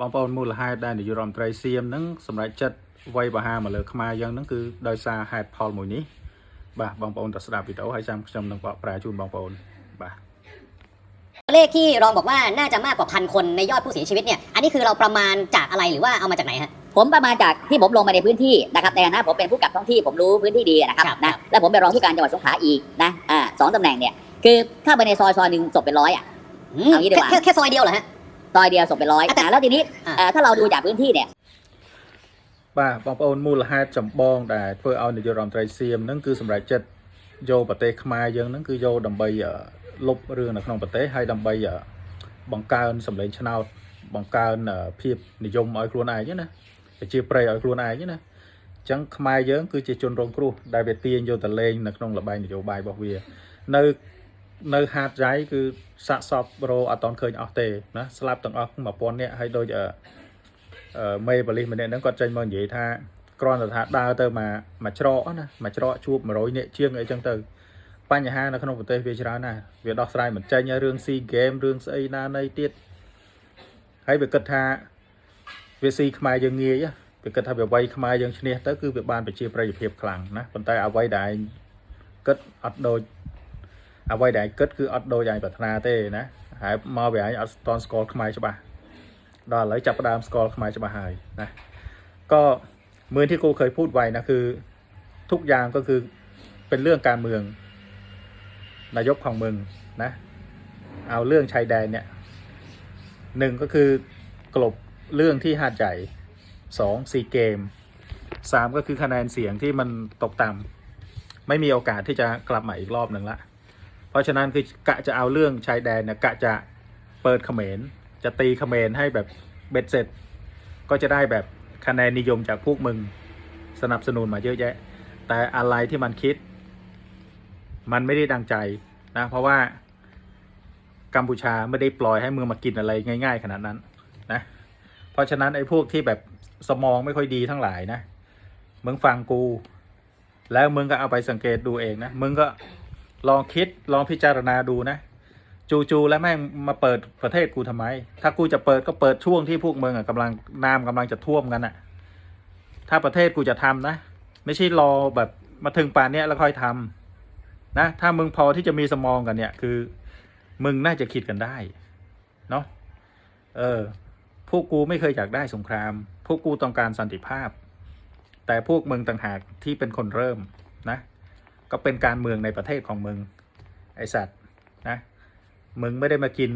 บางปอนมูลหายได้ในยุโรปไตรเซียมนั้นสมัยจัดไว้บาฮามาเลยขมายังนั้นคือโดยซาไฮพอลมวยนี้บ่าบางปอนตัดสดับวิดีโอให้จำนังปะแปรจูนบางปอนบ่าเลขที่รองบอกว่าน่าจะมากกว่า1,000 คนในยอดผู้เสียชีวิตเนี่ยอันนี้คือเราประมาณจากอะไรหรือว่าเอามาจากไหนฮะผมประมาณจากที่ผมลงมาในพื้นที่นะครับในฐานะผมเป็นผู้กับท้องที่ผมรู้พื้นที่ดีนะครับนะแล้วผมเป็นรองผู้การจังหวัดสงขลาอีกนะ2 ตำแหน่งเนี่ยคือเข้าไปในซอยหนึ่งศพเป็น100เอางี้ดีกว่าแค่ซอยเดียวเหรอฮะซอยเดียวศพเป็น100แล้วทีนี้ถ้าเราดูจากพื้นที่เนี่ยบ่าบางปอนมูลหายจำบองได้เพื่อเอาในยุโรปไตรเซียมนั่นคือสมัยจัดโยปเตขมายังนั่นคือโยดัมใบลบเรื่องในขนมปเตให้ดัมใบบังการสำเร็จชนะบังการเพียบนิยมเอาครัวไอ้เนี่ยนะไปจีเปรย์เอาครัวไอ้เนี่ยนะจังขมายเยอะคือจีจนรงครูได้ไปเตียนโยตะเลงในขนมระบายนิยมใบบอกเวียในหาดใจคือสะสอบโรอัตอนเคยเอาเตนะสลับต่างออกมาปนเนี่ยให้โดยเมย์บริมันเนี่ยนั่นก็ใจมันใหญ่ท่ากรอนแต่ท่าดาวเตอมาเจาะนะมาเจาะชูบมาโรยเนี่ยเชื่องไอ้จังเตอปัญหาในขนมปเตเวชรานะเวียดดอกสไลเหมือนใจเนี่ยเรื่องซีเกมเรื่องไอ้นาในเตี้ยให้ไปกระทาเวซีขมายยังเงี้ยไปกระทาแบบไวขมายยังชนิดก็คือแบบบานไปเชียร์ประยุทธ์เพียบคลังนะคนใต้เอาไว้ได้ก็อัดโดยเอาไว้ได้ก็คืออัดโดยใหญ่ปัฒนาเต้นะหายมาแบบอัดตอนสกอร์ขมายใช่ปะดอลเลยจับประดามสกอร์ขมายจะมาหายนะก็เหมือนที่กูเคยพูดไว้นะคือทุกอย่างก็คือเป็นเรื่องการเมืองนายกของเมืองนะเอาเรื่องชายแดนเนี่ย1ก็คือกลบเรื่องที่หาดใหญ่2ซีเกม3ก็คือคะแนนเสียงที่มันตกต่ำไม่มีโอกาสที่จะกลับมาอีกรอบหนึ่งละเพราะฉะนั้นคือกะจะเอาเรื่องชายแดนเนี่ยกะจะเปิดเขมรจะตีเขมรให้แบบเบ็ดเสร็จก็จะได้แบบคะแนนนิยมจากพวกมึงสนับสนุนมาเยอะแยะแต่อะไรที่มันคิดมันไม่ได้ดังใจนะเพราะว่ากัมพูชาไม่ได้ปล่อยให้มึงมากินอะไรง่ายๆขนาดนั้นนะเพราะฉะนั้นไอ้พวกที่แบบสมองไม่ค่อยดีทั้งหลายนะมึงฟังกูแล้วมึงก็เอาไปสังเกตดูเองนะมึงก็ลองคิดลองพิจารณาดูนะจูแล้วแม่งมาเปิดประเทศกูทำไมถ้ากูจะเปิดก็เปิดช่วงที่พวกมึงกำลังจะท่วมกันอ่ะถ้าประเทศกูจะทำนะไม่ใช่รอแบบมาถึงป่านเนี้ยแล้วค่อยทำนะถ้ามึงพอที่จะมีสมองกันเนี่ยคือมึงน่าจะคิดกันได้เนาะพวกกูไม่เคยอยากได้สงครามพวกกูต้องการสันติภาพแต่พวกมึงต่างหากที่เป็นคนเริ่มนะก็เป็นการเมืองในประเทศของมึงไอสัตว์นะมึงไม่ได้มากิน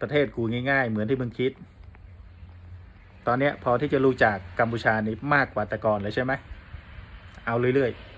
ประเทศกูง่ายๆเหมือนที่มึงคิดตอนนี้พอที่จะรู้จักกัมพูชานี้มากกว่าแต่ก่อนเลยใช่ไหมเอาเรื่อยๆ